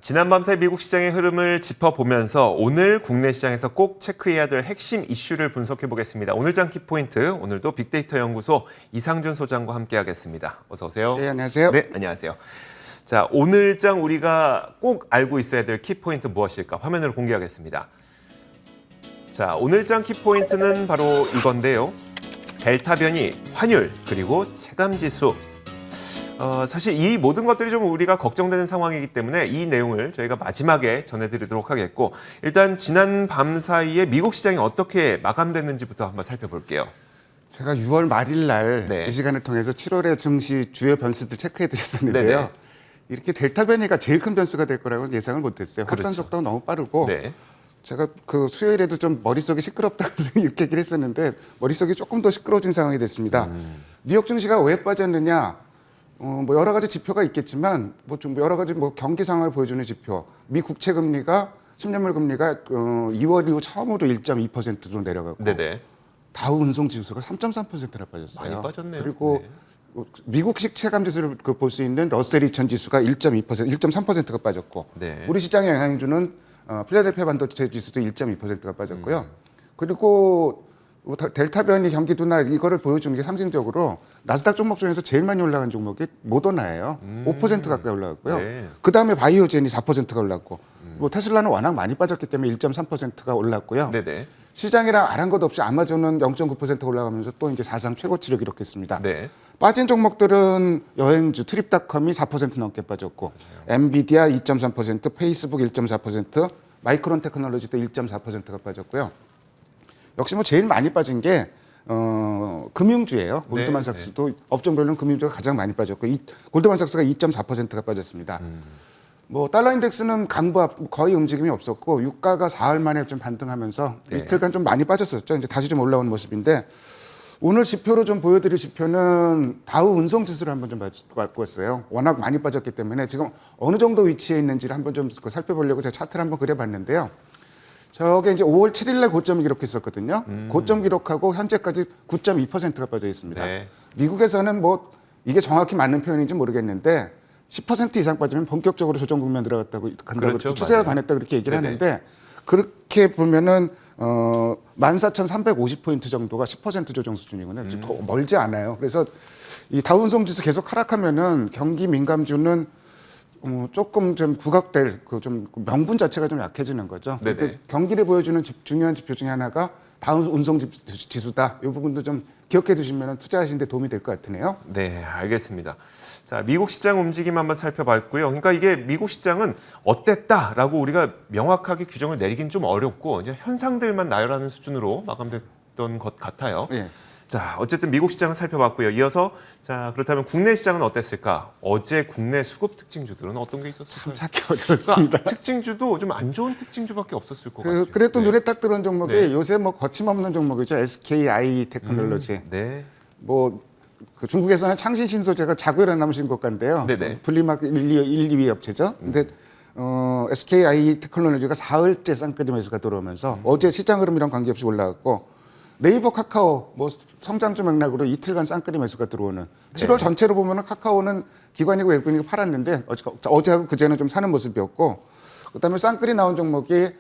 지난 밤새 미국 시장의 흐름을 짚어보면서 오늘 국내 시장에서 꼭 체크해야 될 핵심 이슈를 분석해 보겠습니다. 오늘장 키포인트, 오늘도 빅데이터 연구소 이상준 소장과 함께하겠습니다. 어서 오세요. 네, 안녕하세요. 네, 안녕하세요. 자, 오늘장 우리가 꼭 알고 있어야 될 키포인트 무엇일까? 화면으로 공개하겠습니다. 자, 오늘장 키포인트는 바로 이건데요. 델타 변이, 환율, 그리고 체감지수. 사실 이 모든 것들이 좀 우리가 걱정되는 상황이기 때문에 이 내용을 저희가 마지막에 전해드리도록 하겠고, 일단 지난 밤 사이에 미국 시장이 어떻게 마감됐는지부터 한번 살펴볼게요. 제가 6월 말일 날 네. 이 시간을 통해서 7월의 증시 주요 변수들 체크해드렸었는데요. 네네. 이렇게 델타 변이가 제일 큰 변수가 될 거라고 예상을 못했어요. 확산 그렇죠. 속도가 너무 빠르고 네. 제가 그 수요일에도 좀 머릿속이 시끄럽다고 이렇게 얘기를 했었는데 머릿속이 조금 더 시끄러워진 상황이 됐습니다. 뉴욕 증시가 왜 빠졌느냐? 뭐 여러 가지 지표가 있겠지만 뭐 좀 여러 가지 뭐 경기 상황을 보여주는 지표, 미 국채 금리가 10년물 금리가 2월 이후 처음으로 1.2%로 내려갔고 네네. 다우 다우 운송 지수가 3.3%나 빠졌어요. 많이 빠졌네요. 그리고 네. 미국식 체감 지수를 볼 수 있는 러셀 2000 지수가 1.2%, 1.3%가 빠졌고 네. 우리 시장에 영향을 주는 필라델피아 반도체 지수도 1.2%가 빠졌고요. 그리고 델타 변이 경기도나 이거를 보여주는 게 상징적으로 나스닥 종목 중에서 제일 많이 올라간 종목이 모더나예요. 5% 가까이 올라갔고요. 네. 그 다음에 바이오젠이 4%가 올랐고, 뭐 테슬라는 워낙 많이 빠졌기 때문에 1.3%가 올랐고요. 네네. 시장이랑 아란 것 없이 아마존은 0.9% 올라가면서 또 이제 사상 최고치를 기록했습니다. 네. 빠진 종목들은 여행주 트립닷컴이 4% 넘게 빠졌고, 엔비디아 2.3%, 페이스북 1.4%, 마이크론 테크놀로지도 1.4%가 빠졌고요. 역시 뭐 제일 많이 빠진 게 금융주예요. 골드만삭스도 업종별로는 금융주가 가장 많이 빠졌고, 골드만삭스가 2.4%가 빠졌습니다. 뭐 달러 인덱스는 강보합 거의 움직임이 없었고 유가가 사흘 만에 좀 반등하면서 네. 이틀간 좀 많이 빠졌었죠. 이제 다시 좀 올라오는 모습인데 오늘 지표로 좀 보여드릴 지표는 다우 운송 지수를 한번 좀 갖고 왔어요. 워낙 많이 빠졌기 때문에 지금 어느 정도 위치에 있는지를 한번 좀 살펴보려고 제가 차트를 한번 그려봤는데요. 저게 이제 5월 7일 날 고점을 기록했었거든요. 고점 기록하고 현재까지 9.2%가 빠져 있습니다. 네. 미국에서는 뭐 이게 정확히 맞는 표현인지 모르겠는데 10% 이상 빠지면 본격적으로 조정 국면 들어갔다고 간다고 그렇죠. 추세가 맞아요. 반했다 그렇게 얘기를 네네. 하는데 그렇게 보면은 14,350포인트 정도가 10% 조정 수준이거든요. 멀지 않아요. 그래서 이 다운송 지수 계속 하락하면은 경기 민감주는 조금 좀 부각될 그 좀 명분 자체가 좀 약해지는 거죠. 네네. 그러니까 경기를 보여주는 중요한 지표 중에 하나가 다운 운송 지수다. 이 부분도 좀 기억해 두시면 투자하시는 데 도움이 될 것 같으네요. 네, 알겠습니다. 자, 미국 시장 움직임 한번 살펴봤고요. 그러니까 이게 미국 시장은 어땠다라고 우리가 명확하게 규정을 내리긴 좀 어렵고 이제 현상들만 나열하는 수준으로 마감됐던 것 같아요. 예. 자, 어쨌든 미국 시장을 살펴봤고요. 이어서 자, 그렇다면 국내 시장은 어땠을까? 어제 국내 수급 특징주들은 어떤 게 있었을까요? 참 찾기 어렵습니다. 특징주도 좀 안 좋은 특징주밖에 없었을 것 같아요. 그래도 네. 눈에 딱 들어온 종목이 네. 요새 뭐 거침없는 종목이죠. SKI 테크놀로지. 네. 뭐 그 중국에서는 창신 신소재가 자구에라 남으신 국가인데요. 네네. 분리막 1, 2위 업체죠. 근데 SKI 테크놀로지가 사흘째 쌍끌이 매수가 들어오면서 어제 시장 흐름이랑 관계없이 올라갔고 네이버 카카오 뭐 성장주 맥락으로 이틀간 쌍끌이 매수가 들어오는 7월 전체로 보면은 카카오는 기관이고 외국인이고 팔았는데 어제하고 그제는 좀 사는 모습이었고 그다음에 쌍끌이 나온 종목이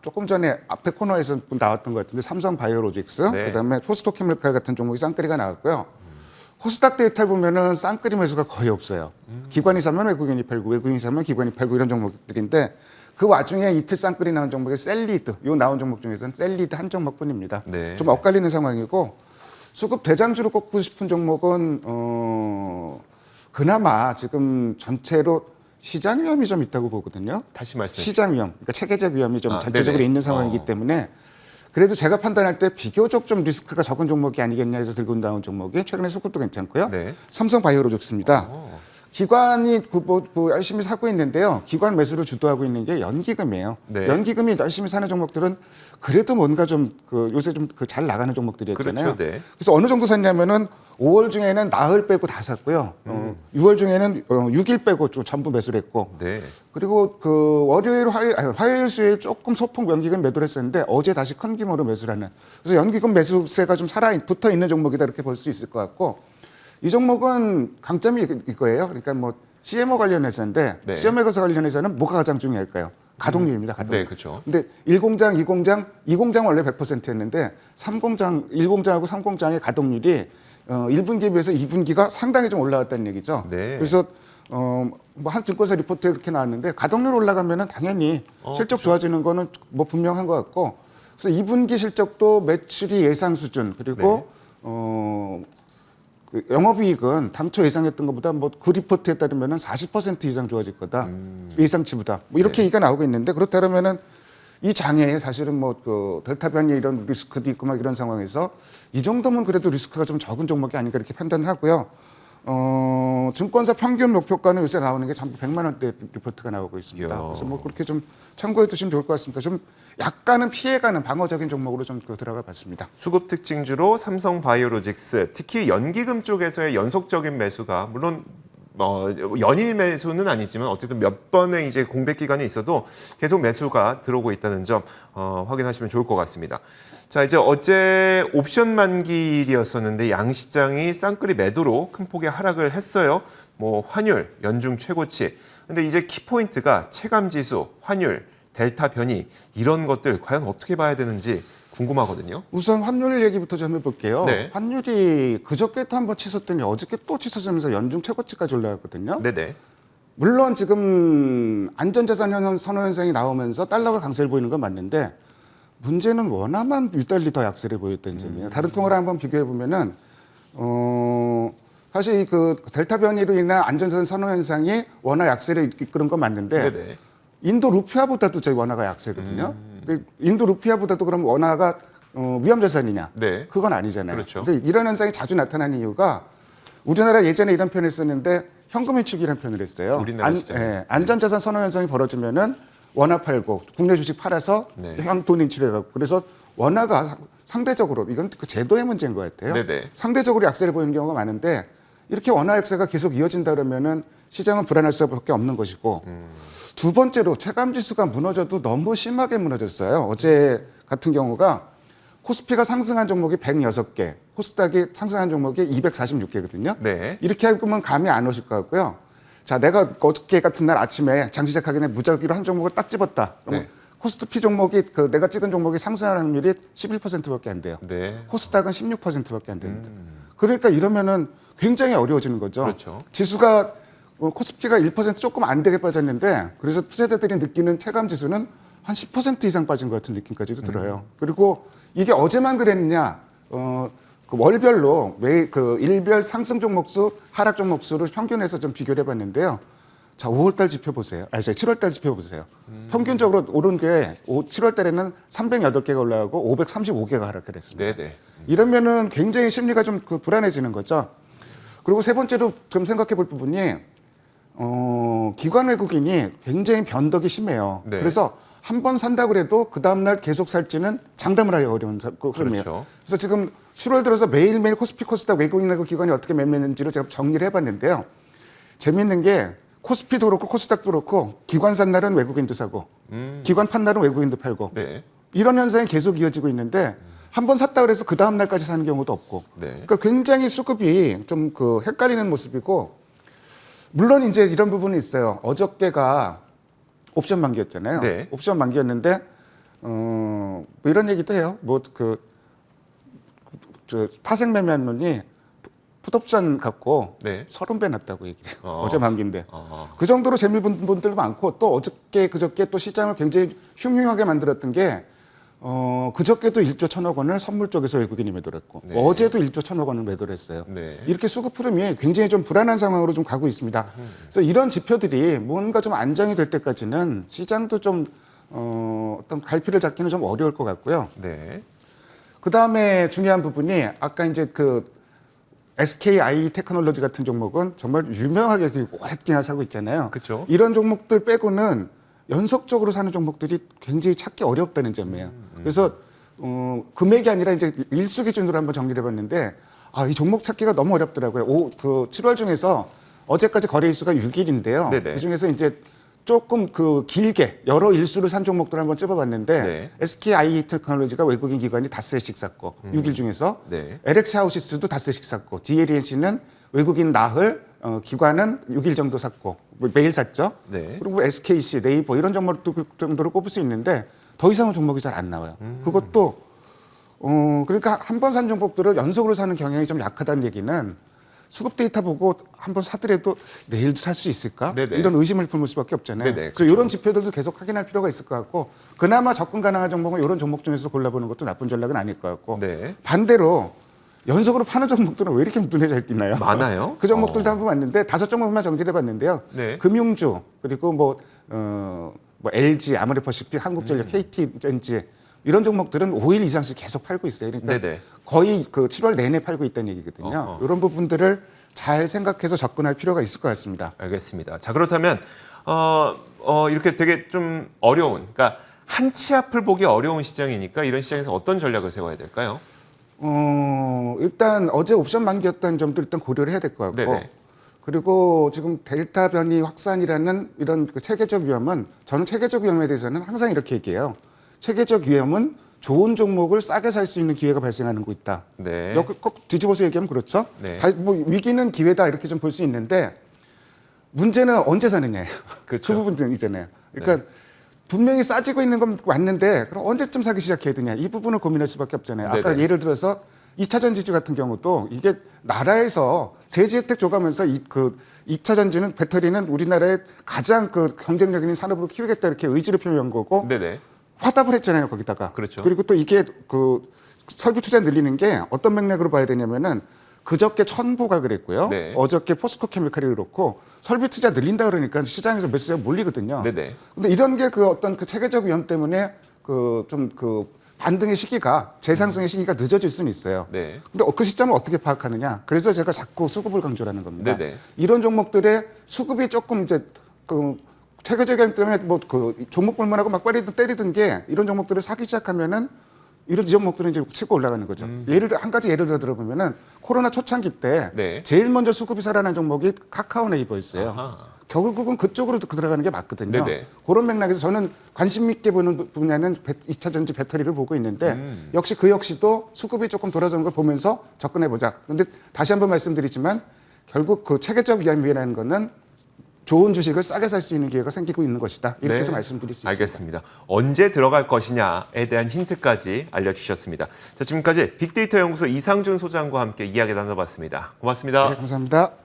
조금 전에 앞에 코너에서 나왔던 것 같은데 삼성 바이오로직스, 네. 그다음에 포스토케미칼 같은 종목이 쌍끌이가 나왔고요. 코스닥 데이터를 보면은 쌍끌이 매수가 거의 없어요. 기관이 사면 외국인이 팔고 외국인이 사면 기관이 팔고 이런 종목들인데 그 와중에 이틀 쌍끌이 나온 종목이 셀리드, 요 나온 종목 중에서는 셀리드 한 종목뿐입니다. 네. 좀 엇갈리는 상황이고 수급 대장주로 꼽고 싶은 종목은 그나마 지금 전체로 시장 위험이 좀 있다고 보거든요. 다시 말씀해 주세요. 시장 위험, 그러니까 체계적 위험이 좀 전체적으로 네네. 있는 상황이기 때문에 그래도 제가 판단할 때 비교적 좀 리스크가 적은 종목이 아니겠냐 해서 들고 나온 종목이 최근에 수급도 괜찮고요. 네. 삼성 바이오로직스입니다. 기관이 열심히 사고 있는데요. 기관 매수를 주도하고 있는 게 연기금이에요. 네. 연기금이 열심히 사는 종목들은 그래도 뭔가 좀 요새 좀 잘 나가는 종목들이었잖아요. 그렇죠. 네. 그래서 어느 정도 샀냐면은 5월 중에는 나흘 빼고 다 샀고요. 6월 중에는 6일 빼고 좀 전부 매수를 했고. 네. 그리고 그 월요일, 화요일, 수요일 조금 소폭 연기금 매도를 했었는데 어제 다시 큰 규모로 매수를 하는. 그래서 연기금 매수세가 좀 붙어 있는 종목이다 이렇게 볼 수 있을 것 같고 이 종목은 강점이 이거예요. 그러니까 뭐 CMO 관련 회사인데 네. CMO 관련 회사는 뭐가 가장 중요할까요? 가동률입니다. 가동률. 네, 그렇죠. 근데 1공장, 2공장 원래 100%였는데 3공장, 1공장하고 3공장의 가동률이 1분기에 비해서 2분기가 상당히 좀 올라갔다는 얘기죠. 네. 그래서 뭐 한 증권사 리포트에 그렇게 나왔는데 가동률 올라가면은 당연히 실적 그렇죠. 좋아지는 거는 뭐 분명한 것 같고 그래서 2분기 실적도 매출이 예상 수준 그리고 그 영업이익은 당초 예상했던 것보다 뭐 그 리포트에 따르면은 40% 이상 좋아질 거다 예상치보다 뭐 이렇게 얘기가 나오고 있는데 그렇다면은 이 장애에 사실은 뭐 그 델타 변이 이런 리스크도 있고 막 이런 상황에서 이 정도면 그래도 리스크가 좀 적은 종목이 아닌가 이렇게 판단을 하고요. 증권사 평균 목표가는 요새 나오는 게 전부 100만 원대 리포트가 나오고 있습니다. 이야. 그래서 뭐 그렇게 좀 참고해 두시면 좋을 것 같습니다. 좀 약간은 피해가는 방어적인 종목으로 좀 들어가 봤습니다. 수급 특징주로 삼성 바이오로직스, 특히 연기금 쪽에서의 연속적인 매수가 물론 연일 매수는 아니지만 어쨌든 몇 번의 이제 공백 기간이 있어도 계속 매수가 들어오고 있다는 점 확인하시면 좋을 것 같습니다. 자, 이제 어제 옵션 만기일이었었는데 양시장이 쌍끌이 매도로 큰 폭의 하락을 했어요. 뭐 환율, 연중 최고치. 근데 이제 키포인트가 체감 지수, 환율, 델타 변이 이런 것들 과연 어떻게 봐야 되는지 궁금하거든요. 우선 환율 얘기부터 좀 해볼게요. 네. 환율이 그저께 또 한번 치솟더니 어저께 또 치솟으면서 연중 최고치까지 올라갔거든요. 네네. 물론 지금 안전자산 선호 현상이 나오면서 달러가 강세를 보이는 건 맞는데 문제는 원화만 유달리 더 약세를 보였다는 점이에요. 다른 통화를 한번 비교해 보면은 사실 그 델타 변이로 인한 안전자산 선호 현상이 원화 약세를 이끄는 건 맞는데 네네. 인도 루피아보다도 저희 원화가 약세거든요. 근데 인도 루피아보다도 그럼 원화가 위험자산이냐? 네. 그건 아니잖아요. 그렇죠. 근데 이런 현상이 자주 나타나는 이유가 우리나라 예전에 이런 표현을 썼는데 현금 위축이라는 표현을 했어요. 우리나라 시장에. 안전자산 선호 현상이 벌어지면은 원화 팔고 국내 주식 팔아서 네. 돈 인출해갖고 그래서 원화가 상대적으로 이건 그 제도의 문제인 것 같아요. 네네. 상대적으로 약세를 보이는 경우가 많은데 이렇게 원화 약세가 계속 이어진다 그러면은 시장은 불안할 수밖에 없는 것이고 두 번째로 체감 지수가 무너져도 너무 심하게 무너졌어요. 어제 같은 경우가 코스피가 상승한 종목이 106개, 코스닥이 상승한 종목이 246개거든요. 네. 이렇게 하면 감이 안 오실 것 같고요. 자, 내가 어저께 같은 날 아침에 장 시작하기 전에 무작위로 한 종목을 딱 집었다. 그러면 네. 코스피 종목이 내가 찍은 종목이 상승하는 확률이 11%밖에 안 돼요. 네. 코스닥은 16%밖에 안 됩니다. 그러니까 이러면은 굉장히 어려워지는 거죠. 그렇죠. 지수가 코스피가 1% 조금 안 되게 빠졌는데 그래서 투자자들이 느끼는 체감 지수는 한 10% 이상 빠진 것 같은 느낌까지도 들어요. 그리고 이게 어제만 그랬느냐? 그 월별로 그 일별 상승 종목수, 하락 종목수를 평균해서 좀 비교를 해봤는데요. 자, 5월달 지표 보세요. 7월달 지표 보세요. 평균적으로 오른 게 7월달에는 308개가 올라가고 535개가 하락을 했습니다. 네네. 이러면은 굉장히 심리가 좀 불안해지는 거죠. 그리고 세 번째로 좀 생각해 볼 부분이 기관 외국인이 굉장히 변덕이 심해요. 네. 그래서 한 번 산다 그래도 그 다음날 계속 살지는 장담을 하기 어려운 흐름이에요. 그렇죠. 그래서 지금 7월 들어서 매일매일 코스피 코스닥 외국인하고 기관이 어떻게 매매했는지를 제가 정리를 해봤는데요. 재밌는 게 코스피도 그렇고 코스닥도 그렇고 기관 산 날은 외국인도 사고 기관 판 날은 외국인도 팔고 네. 이런 현상이 계속 이어지고 있는데 한 번 샀다 그래서 그 다음 날까지 사는 경우도 없고 네. 그러니까 굉장히 수급이 좀 그 헷갈리는 모습이고 물론 이제 이런 부분이 있어요. 어저께가 옵션 만기였잖아요. 네. 옵션 만기였는데 뭐 이런 얘기도 해요. 뭐 저 파생 매매한 놈이 풋옵션 갖고 네. 30배 났다고 얘기해요. 어제 만기인데. 아. 그 정도로 재밀분 분들도 많고 또 어저께 그저께 또 시장을 굉장히 흉흉하게 만들었던 게 그저께도 1조 1천억 원을 선물 쪽에서 외국인이 매도를 했고 네. 어제도 1조 1천억 원을 매도를 했어요. 네. 이렇게 수급 흐름이 굉장히 좀 불안한 상황으로 좀 가고 있습니다. 그래서 이런 지표들이 뭔가 좀 안정이 될 때까지는 시장도 좀 어떤 갈피를 잡기는 좀 어려울 것 같고요. 네. 그 다음에 중요한 부분이 아까 이제 그 SKI 테크놀로지 같은 종목은 정말 유명하게 오랫동안 사고 있잖아요. 그쵸. 이런 종목들 빼고는 연속적으로 사는 종목들이 굉장히 찾기 어렵다는 점이에요. 그래서 금액이 아니라 이제 일수 기준으로 한번 정리를 해봤는데 이 종목 찾기가 너무 어렵더라고요. 7월 중에서 어제까지 거래 일수가 6일인데요. 네네. 그 중에서 이제 조금 길게 여러 일수를 산 종목들을 한번 찝어봤는데 네. SKI 테크놀로지가 외국인 기관이 닷새씩 샀고 6일 중에서 네. LX 하우시스도 닷새씩 샀고 DLNC는 외국인 나흘 기관은 6일 정도 샀고 매일 샀죠. 네. 그리고 SKC, 네이버 이런 종목들 정도로 꼽을 수 있는데 더 이상은 종목이 잘 안 나와요. 그것도 그러니까 한 번 산 종목들을 연속으로 사는 경향이 좀 약하다는 얘기는 수급 데이터 보고 한 번 사더라도 내일도 살 수 있을까? 네네. 이런 의심을 품을 수밖에 없잖아요. 네네, 그래서 그렇죠. 이런 지표들도 계속 확인할 필요가 있을 것 같고 그나마 접근 가능한 종목은 이런 종목 중에서 골라보는 것도 나쁜 전략은 아닐 것 같고 네. 반대로 연속으로 파는 종목들은 왜 이렇게 눈에 잘 띄나요? 많아요? 그 종목들도 한번 봤는데 5종목만 정리해 봤는데요. 네. 금융주 그리고 뭐 LG, 아모레퍼시픽, 한국전력, KT전지 이런 종목들은 5일 이상씩 계속 팔고 있어요. 그러니까 네네. 거의 그 7월 내내 팔고 있다는 얘기거든요. 어허. 이런 부분들을 잘 생각해서 접근할 필요가 있을 것 같습니다. 알겠습니다. 자, 그렇다면 이렇게 되게 좀 어려운, 그러니까 한치 앞을 보기 어려운 시장이니까 이런 시장에서 어떤 전략을 세워야 될까요? 일단 어제 옵션 만기였다는 점도 일단 고려를 해야 될 것 같고 네네. 그리고 지금 델타 변이 확산이라는 이런 그 체계적 위험은 저는 체계적 위험에 대해서는 항상 이렇게 얘기해요. 체계적 위험은 좋은 종목을 싸게 살 수 있는 기회가 발생하는 거 있다. 네. 여기 꼭 뒤집어서 얘기하면 그렇죠. 네. 뭐 위기는 기회다 이렇게 좀 볼 수 있는데 문제는 언제 사느냐예요. 그렇죠. 그 부분이잖아요. 그러니까 분명히 싸지고 있는 건 맞는데 그럼 언제쯤 사기 시작해야 되냐 이 부분을 고민할 수밖에 없잖아요. 아까 네네. 예를 들어서 2차 전지주 같은 경우도 이게 나라에서 세제 혜택 줘가면서 그 2차 전지는 배터리는 우리나라의 가장 그 경쟁력 있는 산업으로 키우겠다 이렇게 의지를 표명한 거고 네네. 화답을 했잖아요 거기다가. 그렇죠. 그리고 또 이게 그 설비 투자 늘리는 게 어떤 맥락으로 봐야 되냐면은 그저께 천보가 그랬고요. 네. 어저께 포스코 케미칼이 그렇고 설비 투자 늘린다 그러니까 시장에서 매수가 몰리거든요. 네네. 근데 이런 게 그 어떤 그 체계적 위험 때문에 그 좀 그 반등의 시기가 재상승의 시기가 늦어질 수는 있어요. 네. 근데 그 시점을 어떻게 파악하느냐? 그래서 제가 자꾸 수급을 강조하는 겁니다. 네네. 이런 종목들의 수급이 조금 이제 그 체계적인 때문에 뭐 그 종목 불문하고 막 때리던 게 이런 종목들을 사기 시작하면은 이런 종목들은 이제 치고 올라가는 거죠. 한 가지 예를 들어보면은 코로나 초창기 때 네. 제일 먼저 수급이 살아난 종목이 카카오 네이버였어요. 아하. 결국은 그쪽으로 들어가는 게 맞거든요. 네네. 그런 맥락에서 저는 관심 있게 보는 분야는 2차 전지 배터리를 보고 있는데 역시 그 역시도 수급이 조금 돌아서는 걸 보면서 접근해 보자. 그런데 다시 한번 말씀드리지만 결국 그 체계적 위험이라는 거는 좋은 주식을 싸게 살 수 있는 기회가 생기고 있는 것이다. 이렇게도 네. 말씀드릴 수 있습니다. 알겠습니다. 언제 들어갈 것이냐에 대한 힌트까지 알려주셨습니다. 자, 지금까지 빅데이터 연구소 이상준 소장과 함께 이야기 나눠봤습니다. 고맙습니다. 네, 감사합니다.